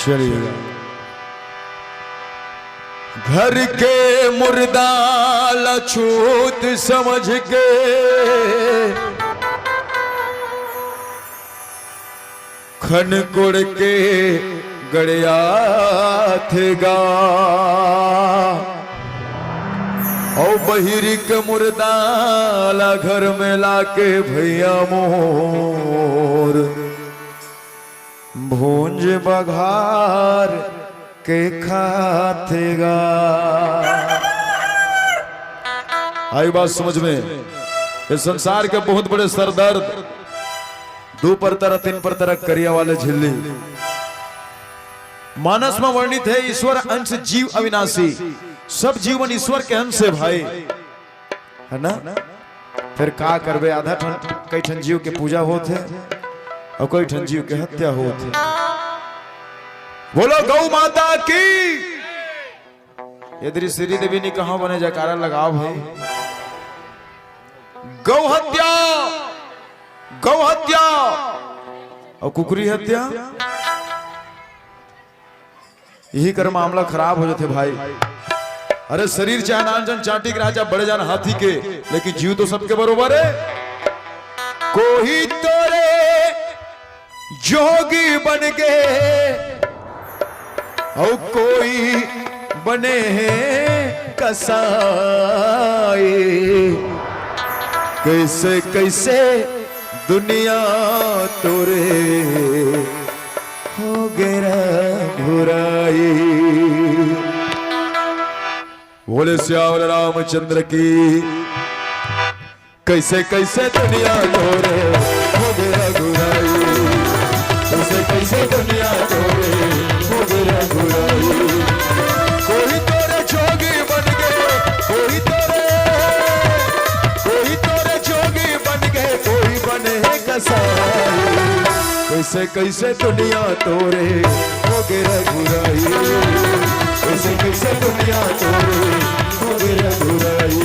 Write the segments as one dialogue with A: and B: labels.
A: चलिएगा। घर के मुर्दा लछूत समझ के खन कुड़ के गड़िया थेगा और बहिरी के मुर्दा ला घर में लाके भैया मोर भूंज बघार के खातेगा। आई बात समझ में? इस संसार के बहुत बड़े सरदर्द, दो पर तरह तीन पर तरह करिया वाले झिल्ली। मानस में वर्णित है ईश्वर अंश जीव अविनाशी, सब जीवन ईश्वर के अंश है भाई, है ना? फिर का करबे, आधा कई ठन जीव के पूजा होते और कई ठन जीव के हत्या होते। बोलो गौ माता की। यदि श्री देवी ने कहा बने जयकारा लगाओ भाई। गौ हत्या, गौ हत्या और कुकरी हत्या, यही कर मामला खराब हो जाते भाई। अरे शरीर चाहे नान जन चाटी के राजा बड़े जान हाथी के, लेकिन जीव तो सबके बरोबर है। कोई तोरे जोगी बन गए और कोई बने हैं कसाई। कैसे कैसे दुनिया तोरे हो गया घुराई। बोले श्याम रामचंद्र की। कैसे कैसे दुनिया तोरे हो गया घुराई, कैसे कैसे दुनिया तोरे हो गया घुराई। कोई तोरे जोगी बन गए, कोई तोरे जोगी बन गए, कोई बने कसाई। कैसे कैसे दुनिया तोरे हो गया घुराई, कैसे कैसे दुनिया तोरे हो गया घुराई।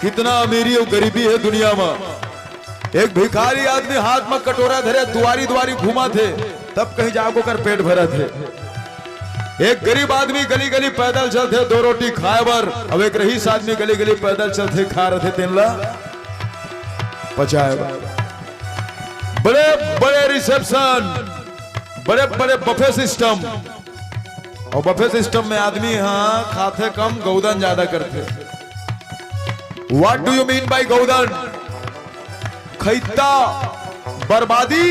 A: कितना अमीरी और गरीबी है दुनिया में। एक भिखारी आदमी हाथ में कटोरा धरे दुआरी दुआरी घूमा थे, तब कहीं जाको कर पेट भरा थे। एक गरीब आदमी गली गली पैदल चलते, दो रोटी खाए बर। अब एक रईस आदमी गली गली पैदल चलते खा रहे थे तेनला पचाए बर। बड़े बड़े रिसेप्शन, बड़े बड़े बफे सिस्टम, और बफे सिस्टम में आदमी हाँ खाते कम गौदान ज्यादा करते। What do you mean by गौदान? खैता बर्बादी,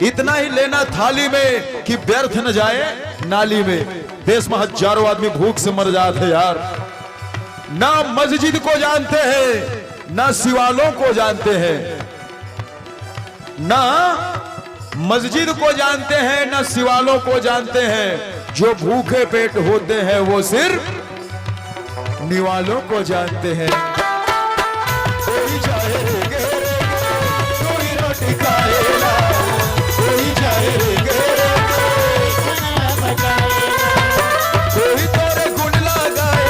A: इतना ही लेना थाली में कि व्यर्थ न जाए नाली में। देश में हजारों आदमी भूख से मर जाते यार। ना मस्जिद को जानते हैं, ना शिवालों को जानते हैं, ना मस्जिद को जानते हैं, ना शिवालों को जानते हैं। जो भूखे पेट होते हैं वो सिर्फ निवालों को जानते हैं। कोई जाए रे कोई रोटी खाएगा, कोई जाए रे कोई तोरे गुण लगाए,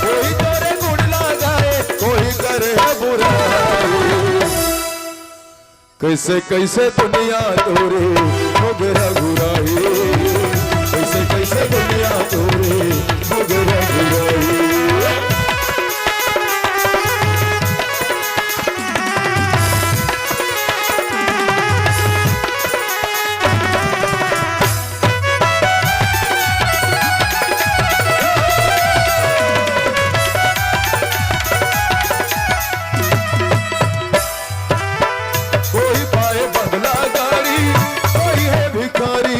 A: कोई तोरे गुण लगाए, कोई करे बुराई। कैसे कैसे दुनिया तोरे हो गया घुराई, कैसे कैसे दुनिया तोरे हो गया घुराई। कोई पाए बंगला गाड़ी, कोई है भिखारी,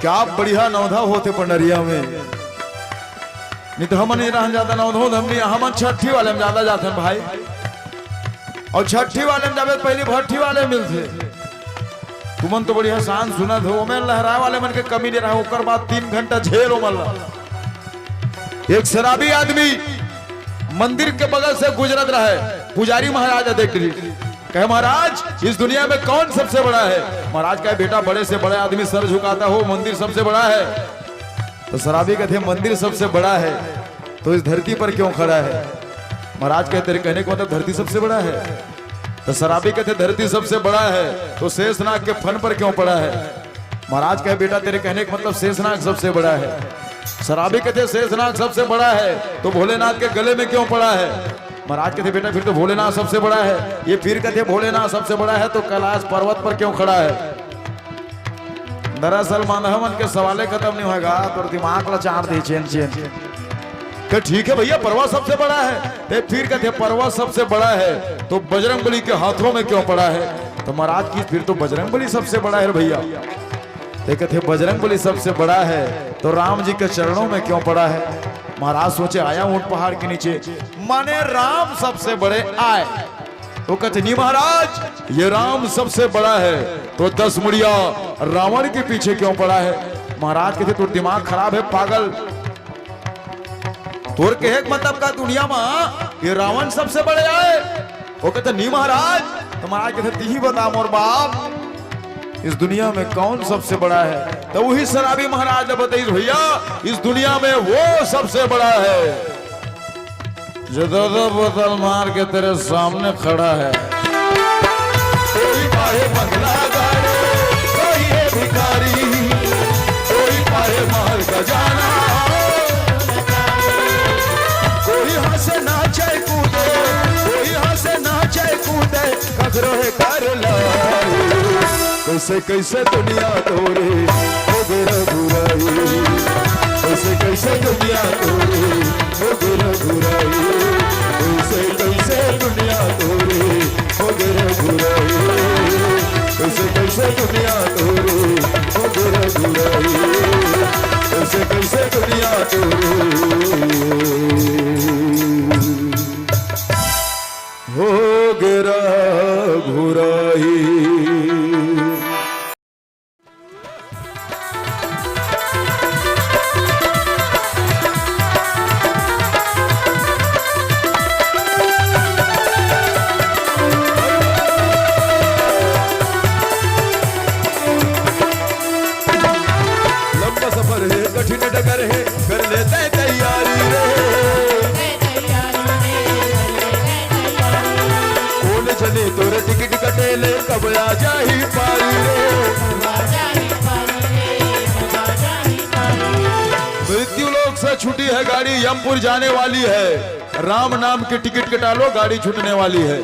A: क्या बढ़िया नौधा होते पंडरिया में। नहीं तो हमन रह जाता नौधो हमने हमन छठी वाले में ज्यादा जाते हैं भाई। और छठी वाले में जावे पहले भट्ठी वाले मिलते। तुमन तो बढ़िया शान सुना थो में लहरा वाले मन के कमी नहीं रहा। ओकर बाद 3 घंटा झेलो मल्ला। एक शराबी आदमी मंदिर के बगल से गुजरत रहा है। पुजारी महाराज देख ली, कहे महाराज इस दुनिया में कौन सबसे बड़ा है। महाराज कहे बेटा बड़े से बड़े आदमी सर झुकाता हो, मंदिर सबसे बड़ा है। तो शराबी कहते मंदिर सबसे बड़ा है तो इस धरती पर क्यों खड़ा है। महाराज कहते तेरे कहने का मतलब धरती सबसे बड़ा है। तो शराबी कहते धरती सबसे बड़ा है तो शेषनाग के फन पर क्यों पड़ा है। महाराज कहे बेटा तेरे कहने का मतलब शेषनाग सबसे बड़ा है। शराबी कहते शेषनाग सबसे बड़ा है तो भोलेनाथ के गले में क्यों पड़ा है। महाराज कहते बेटा फिर तो भोलेनाथ सबसे बड़ा है। ये फिर कहते भोलेनाथ सबसे बड़ा है तो कैलाश पर्वत पर क्यों खड़ा है। दरअसल मानवमन के सवाले खत्म नहीं होगा तो दिमाग लचार दे चेन चेन कि ठीक है भैया पर्वत सबसे बड़ा है। ते फिर कहते पर्वत सबसे बड़ा है तो बजरंगबली के हाथों में क्यों पड़ा है। तो महाराज की फिर तो बजरंगबली सबसे बड़ा है भैया। ते कहते बजरंगबली सबसे बड़ा है तो राम जी के चरणों में क्यों पड़ा है। महाराज सोचे आया ऊंट पहाड़ के नीचे माने राम सबसे बड़े आए। तो कहते नहीं महाराज ये राम सबसे बड़ा है तो 10 मुड़िया रावण के पीछे क्यों पड़ा है। महाराज कहते तो दिमाग खराब है पागल। तोर कहे मतलब का दुनिया में ये रावण सबसे बड़े आए। वो कहते नहीं महाराज। तो महाराज कहते ती ही बता मोर बाप इस दुनिया में कौन सबसे बड़ा है। तो वही शराबी महाराज ने बताइए भैया इस दुनिया में वो सबसे बड़ा है जो दो बोतल मार के तेरे सामने खड़ा है। कोई पाए बंगला गाड़े कोई है भिखारी कोई पाए महल खजाना कोई हंसे नाचे कूदे कोई हंसे नाचे कूदे कखरो है कर लाई। कैसे कैसे दुनिया तोरे हो गिरा घुराई कैसे कैसे दुनिया तोरे हो गिरा घुराई कैसे कैसे दुनिया तोरे हो गिरा घुराई कैसे कैसे दुनिया तोरे हो गिरा घुराई कैसे कैसे दुनिया तोरे हो गिरा घुराई। कठिन डगर है कर लेते तैयारी रे कौन चले तोरे टिकट कटेले कब आ जाही पारी रे। मृत्यु लोक से छुटी है गाड़ी यमपुर जाने वाली है। राम नाम की टिकट कटा लो गाड़ी छूटने वाली है।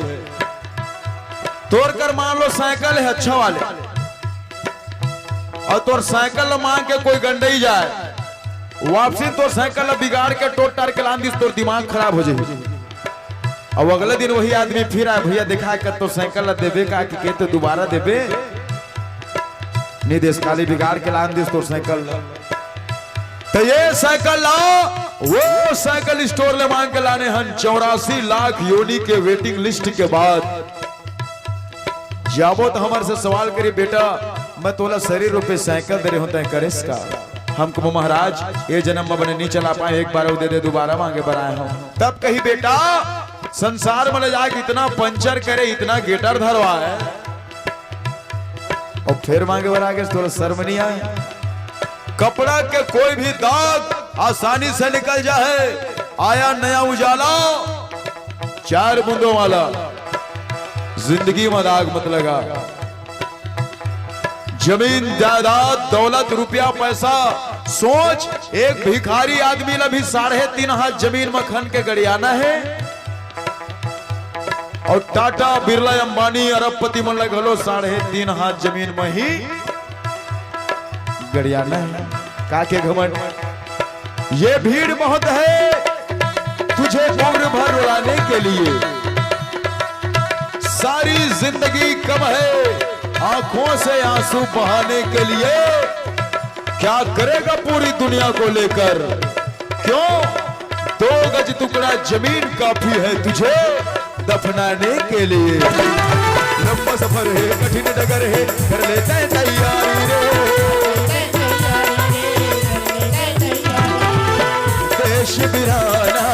A: तोड़ कर मान लो साइकिल है अच्छा वाले और तोर साइकिल मांग के कोई गंडई जाए वापसी तोर साइकिल बिगाड़ के टोट टार के लांदी तोर दिमाग खराब हो जाए। अब अगले दिन वही आदमी फिर आए भैया दिखा कर तो साइकिल देवे का कि कहते दोबारा देवे नहीं देश काली बिगाड़ के लांदी तोर साइकिल। तो ये साइकिल लाओ वो साइकिल स्टोर ले मांग के लाने हन 84 लाख योनी के वेटिंग लिस्ट के बाद जाबो तो हमारे से सवाल करी बेटा मैं तोला शरीर रूपे साइकिल दे रहे होता है करेस का हमको महाराज ये जन्म में बने नहीं चला पाए एक बार दे दे दोबारा मांगे बनाए हम। तब कही बेटा संसार में ले जाके इतना पंचर करे इतना गेटर धरवा है और फिर मांगे बना के थोड़ा शर्म नहीं आए। कपड़ा के कोई भी दाग आसानी से निकल जाए। आया नया उजाला 4 बूंदों वाला जिंदगी में दाग मत लगा। जमीन जायदाद दौलत रुपया पैसा सोच एक भिखारी आदमी ने भी 3.5 हाथ जमीन में खन के गड़ियाना है और टाटा बिरला अंबानी अरबपति मन लगलो 3.5 हाथ जमीन में ही गड़ियाना है। काके घमंड ये भीड़ बहुत है तुझे उम्र भर रुलाने के लिए। सारी जिंदगी कम है आंखों से आंसू बहाने के लिए। क्या करेगा पूरी दुनिया को लेकर? क्यों 2 गज टुकड़ा जमीन काफी है तुझे दफनाने के लिए। लंबा सफर है, कठिन डगर है, कर लेते हैं तैयारी रे। देश बिराना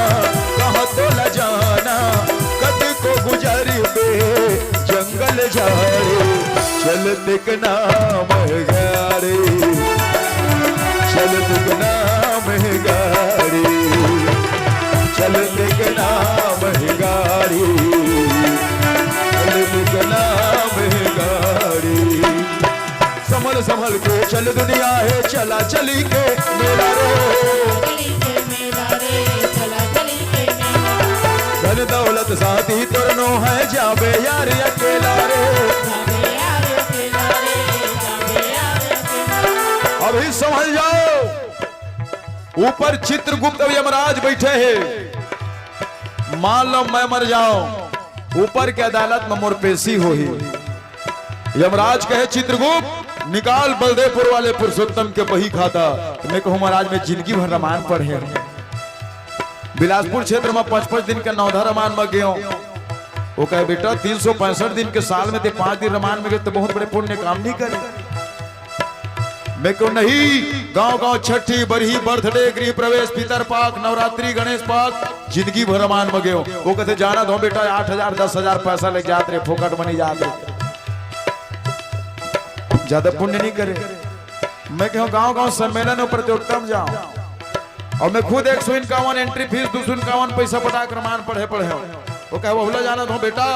A: कहाँ तो ल जाना, कद को गुजारी पे जंगल जारे। चलते के नाम है गाड़ी, चलते के नाम है गाड़ी, चलते के नाम है गाड़ी, चलते के नाम है गाड़ी। संभल संभल के चल दुनिया है, चला चली के मेला रे। धन दौलत साथी तुरनो है, जाबे यार अकेला रे। अभी समझ जाओ, ऊपर चित्रगुप्त यमराज बैठे हैं। मान लो मैं मर जाऊं, ऊपर की अदालत में मोर पेशी हो ही। यमराज कहे चित्रगुप्त निकाल बलदेवपुर वाले पुरुषोत्तम के बही खाता। तो मैं कहूं महाराज में जिंदगी भर रामायण पढ़े, बिलासपुर क्षेत्र में 5-5 दिन के नौधा रामायण में गए। वो कहे बेटा 365 दिन के साल में 5 दिन रामायण में गए तो बहुत बड़े पुण्य काम नहीं करे। मैं क्यों नहीं, गांव-गांव छठी बरही बर्थडे गृह प्रवेश पितर पाक नवरात्रि गणेश पाक जिंदगी भर रामायण में गए। वो कहते जाना दो बेटा 8,000 10,000 पैसा ले जाते रहे, फोकट बनी जाते, ज्यादा पुण्य नहीं करे। मैं कहूँ गांव-गांव सम्मेलन और प्रतियोगिता में जाऊं, और मैं खुद 151 एंट्री फीस 251 पैसा पटा कर रामायण पढ़े वो कहे बहुला जाना तो बेटा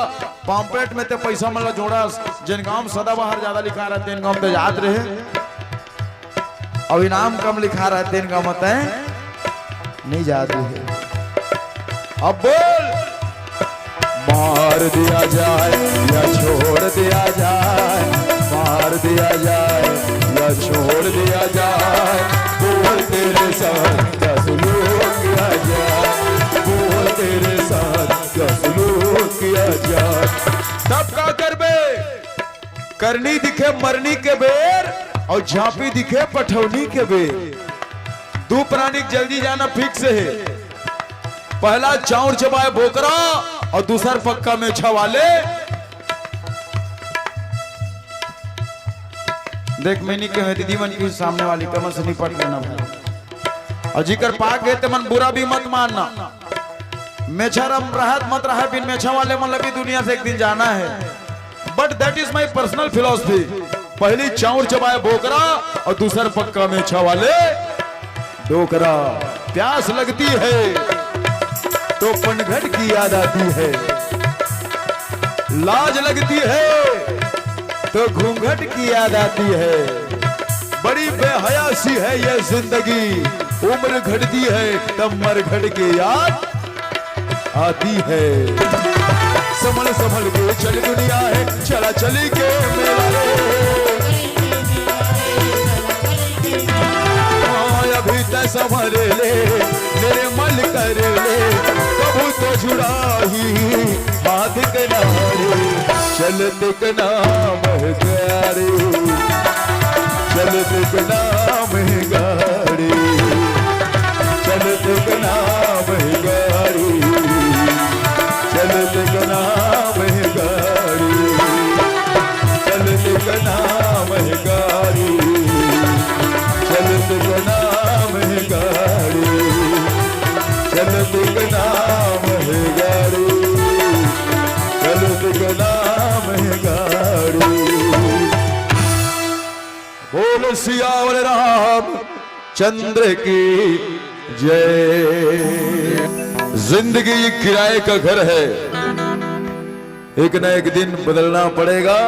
A: पॉम्पलेट में ते पैसा मतलब जोड़ा जिन गांव सदा बाहर ज्यादा लिखा रहते इन गांव तो याद रहे, और इनाम कम लिखा रहते इन गांव मत नहीं याद रहे। अब बोल मार दिया जाए या छोड़ दिया जाए, मार दिया जाए या छोड़ दिया जाए, बोल तेरे साथ क्या सुलूक किया जाए, बोल तेरे साथ क्या सुलूक किया जाए। तब का कर बे करनी दिखे मरनी के बेर, और झांपी दिखे पठौनी के बेर। 2 प्राणी जल्दी जाना फिक्स है, पहला चाउर चबाए बोकरा और दूसरा पक्का में छवाले। देख मैंने कहे दीदी मन की सामने वाली कमर से निपट लेना भाई, और जिकर पाक गए तो मन बुरा भी मत मानना। मेछा राहत मत रहा, बिन मेछा वाले मतलब दुनिया से एक दिन जाना है। But that is my personal philosophy. पहली चाउर चबाए बोकरा और दूसरा पक्का मेछा वाले डोकरा। प्यास लगती है तो पनघट की याद आती है, लाज लगती है तो घूंघट की याद आती है। बड़ी बेहयासी है ये जिंदगी, उम्र घटती है तब मरघट की याद आती है। संभल संभल के चल दुनिया है, चला चली के मेला रे। अभी तक संभल ले मेरे मल कर ले, कबू तो जुड़ा ही बात किनारे। चलते के नाम है गाड़ी, चलते के नाम है गाड़ी, चलते के नाम है गाड़ी, चलते के नाम है गाड़ी, चलते के नाम है गाड़ी, चलते के नाम है गाड़ी, चलते के नाम है गाड़ी, चलते के नाम है गाड़ी। बोल सियावर राम चंद्र की जय। जिंदगी किराए का घर है, एक न एक दिन बदलना पड़ेगा।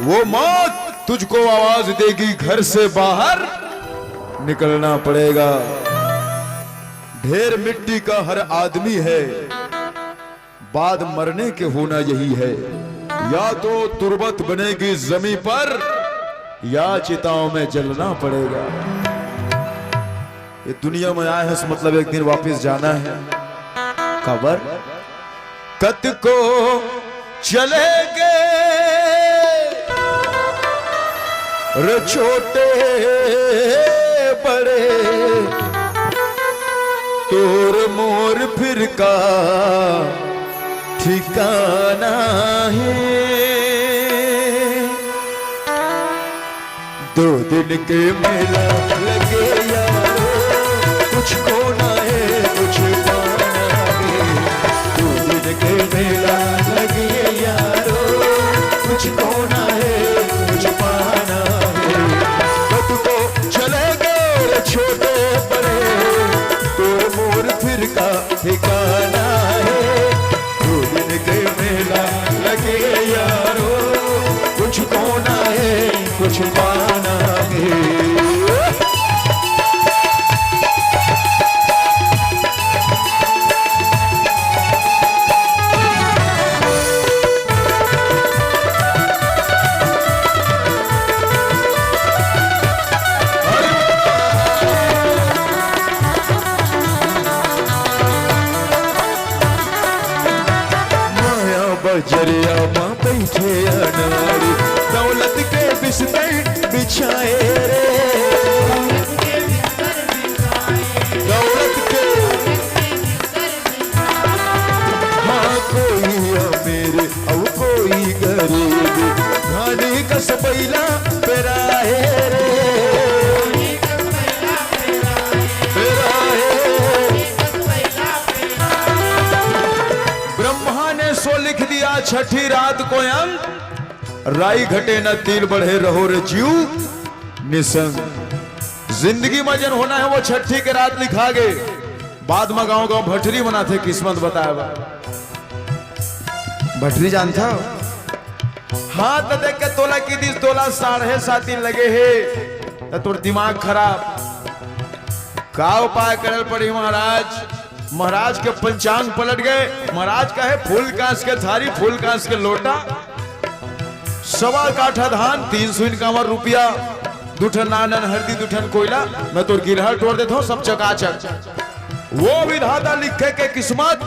A: वो मौत तुझको आवाज देगी, घर से बाहर निकलना पड़ेगा। ढेर मिट्टी का हर आदमी है, बाद मरने के होना यही है। या तो तुरबत बनेगी जमीन पर, या चिताओं में जलना पड़ेगा। ये दुनिया में आए हैं मतलब एक दिन वापस जाना है। खबर कत को चलेगे रे छोटे बड़े तोर मोर फिर का ठिकाना है। 2 दिन के मेला लगे यारो कुछ खोना है कुछ पाना है। 2 दिन के मेला लगे यारो कुछ खोना है कुछ पाना है। कब को चले गए छोटे बड़े तोर मोर फिर का ठिकाना है। 2 दिन के मेला लगे यारो कुछ खोना है कुछ पाना है। बजरिया माँ बैठे अनारी दौलत के बिस्तर बिछाए रे। दौलत के हाँ कोई अमीर और कोई गरीब धानी का सबैला पेराए रे। ब्रह्मा ने सो लिख दिया छठी रात को अंक राई घटे न तिल बढ़े रहो रे जीव निसंग। जिंदगी में जन होना है वो छठी के रात लिखा गए। बाद में गांव गांव भटरी बना थे किस्मत बताया। भटरी जानता हाथ देख के तोला की दिस तोला 7.5 लगे है तो तोर दिमाग खराब। का उपाय करल पड़ी महाराज। महाराज के पंचांग पलट गए। महाराज का है फूल कांस के थारी फूल कांस के लोटा 1.25 काठा धान 351 रुपया 2 ठन नानन हरदी 2 ठन कोयला। मैं तो गिरहर तोड़ देता हूं सब चकाचक। वो विधाता लिखे के किस्मत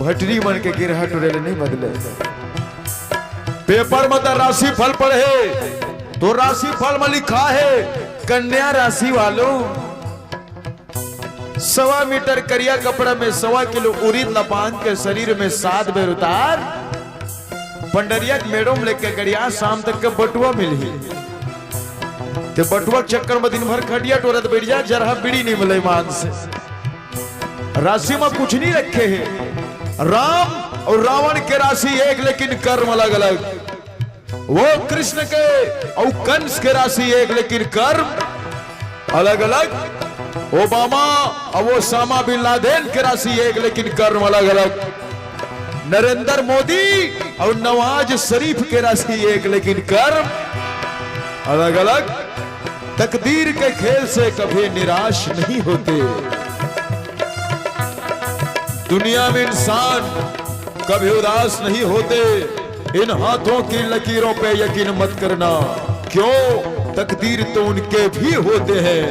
A: भटरी मन के गिरहर टोड़े नहीं बदले। पेपर में तो राशि फल पढ़े तो राशि फल में लिखा है कन्या राशि वालों 1.25 मीटर करिया कपड़ा में 1.25 किलो उड़ीद लपान के शरीर में 7 बेर उतार पंडरिया मेडम लेके गड़िया शाम तक के बटुआ मिली। ते बटुआ चक्कर में दिन भर खटिया टोरत बैठ जा जरा बीड़ी नहीं मिले मान से। राशि में कुछ नहीं रखे हैं। राम और रावण के राशि एक लेकिन कर्म अलग अलग। वो कृष्ण के और कंस के राशि एक लेकिन कर्म अलग अलग। ओबामा और वो सामा बिन लादेन के राशि एक लेकिन कर्म अलग अलग। नरेंद्र मोदी और नवाज शरीफ के राशि एक लेकिन कर्म अलग अलग। तकदीर के खेल से कभी निराश नहीं होते। दुनिया में इंसान कभी उदास नहीं होते। इन हाथों की लकीरों पे यकीन मत करना क्यों तकदीर तो उनके भी होते हैं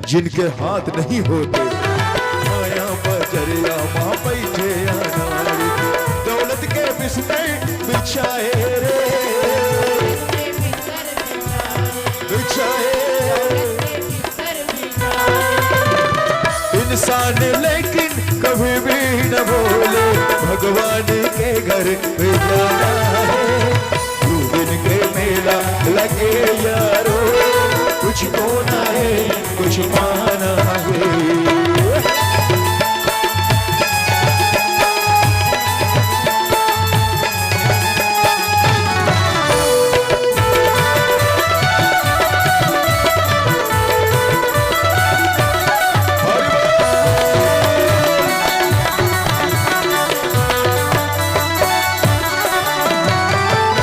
A: जिनके हाथ नहीं होते। माया बजरिया माँ बैठे अनारी दौलत के बिस्तर बिछाए रे। बिछाए इंसान लेकिन कभी भी न बोले भगवान के घर में जाना है। 2 दिन के मेला लगे यारो कुछ खोना है कुछ पाना है।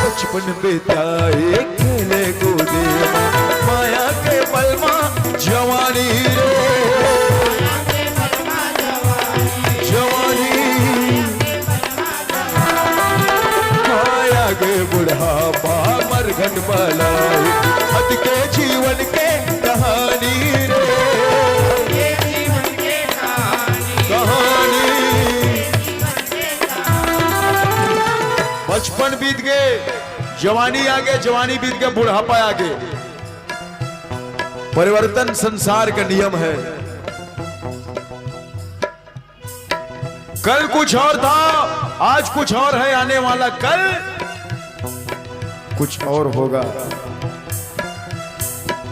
A: बचपन बिताए खेले कूदे माया के बलमा जवानी रे। जवानी माया के बुढ़ापा मरघट बलाई हद के जीवन के कहानी रे। कहानी बचपन बीत गए, जवानी आगे, जवानी बीत गए, बुढ़ापा आगे। परिवर्तन संसार का नियम है। कल कुछ और था, आज कुछ और है, आने वाला कल कुछ और होगा।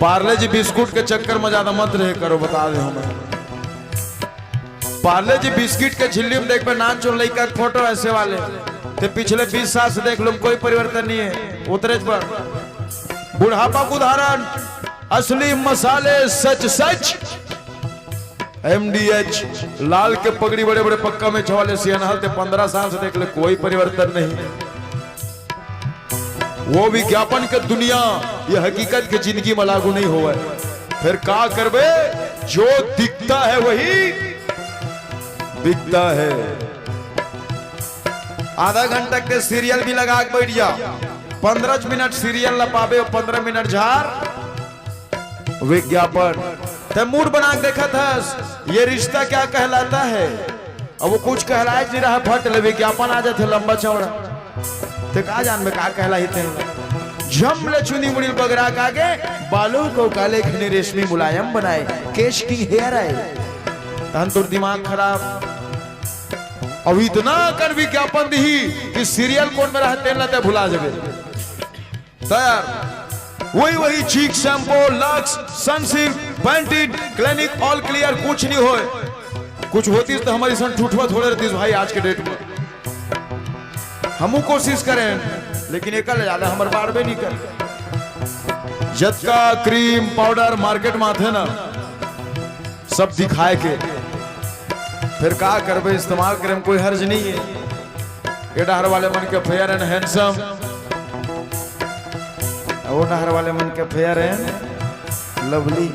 A: पार्ले जी बिस्कुट के चक्कर में ज्यादा मत रहे करो, बता दे हमें। पार्ले जी बिस्किट के झिल्ली में देख पे नाच चुन लड़का फोटो ऐसे वाले ते पिछले 20 साल से देख लो, कोई परिवर्तन नहीं है। उतरे पर बुढ़ापा को उदाहरण, असली मसाले सच सच MDH, लाल के पगड़ी बड़े बड़े पक्का में छवाले सियानहल ते 15 साल से देख ले, कोई परिवर्तन नहीं। वो विज्ञापन के दुनिया ये हकीकत की जिंदगी में लागू नहीं हुआ है। फिर का करबे, जो दिखता है वही बिकता है। आधा घंटा के सीरियल भी लगा के बैठ जा, 15 मिनट सीरियल न पावे, 15 मिनट झार विज्ञापन। ते मूड बना के देखा था ये रिश्ता क्या कहलाता है, अब वो कुछ कहलाए नहीं रहा, फट ले विज्ञापन आ जाते लंबा चौड़ा। ते का जान में का कहला हिते, झम ले चुनी मुड़ी बगरा के आगे, बालों को काले घने रेशमी मुलायम बनाए, केश की हेयर आए, तहन तो दिमाग खराब। अब इतना कर विज्ञापन दी कि सीरियल कौन में रहते न भुला जावे। तैयार वही चीक shampoo, Lux, Sunsilk, Pantene, Clinic, All Clear, कुछ नहीं होए। कुछ होती तो हमारी सन ठूठवा थोड़े रहती भाई आज के डेट में। हमू कोशिश करें लेकिन एक ज्यादा हमारे बारबे नहीं कर। जत्का क्रीम पाउडर मार्केट में थे ना, सब दिखाए के, फिर का करबे, इस्तेमाल करें कोई हर्ज नहीं है। ये डहर वाले मन के फेयर एंड हैंडसम, वो नहर वाले मन के फेयर एंड लवली।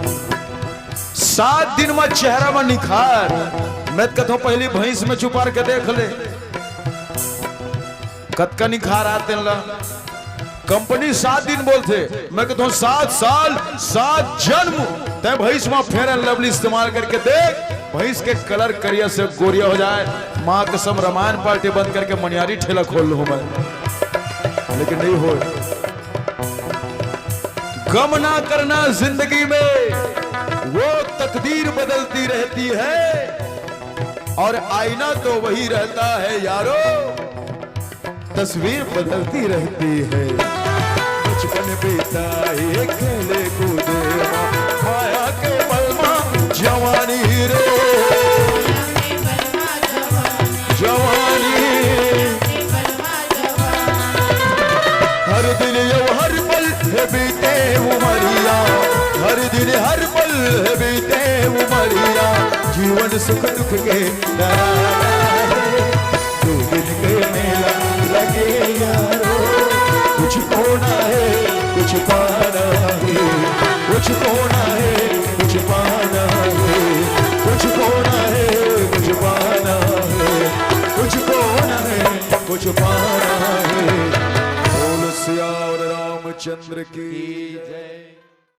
A: 7 दिन में चेहरा में निखार। मैं कथो पहली भैंस में छुपा के देख ले, कत का निखार आते ला। कंपनी 7 दिन बोलते, मैं कहता हूं 7 साल 7 जन्म तय भैंस में फेयर एंड लवली इस्तेमाल करके देख, भैंस के कलर करिया से गोरिया हो जाए। मां कसम रामायण पार्टी बंद करके मनियारी ठेला खोल लूं मैं, लेकिन नहीं हो। गम ना करना जिंदगी में, वो तकदीर बदलती रहती है और आईना तो वही रहता है यारो, तस्वीर बदलती रहती है। बचपन बीता ये खेले कूदे, माया के बलमा जवानी रे जवानी, हर दिन यो हर पल है बीते उमरिया, हर दिन हर पल है बीते उमरिया। जीवन सुख दुख के दो दिन के मेला लगे यारो, कुछ खोना है कुछ पाना है, कुछ खोना है कुछ पाना है, कुछ खोना है कुछ पाना है, कुछ खोना है कुछ पाना है। बोल सिया रामचंद्र की जय।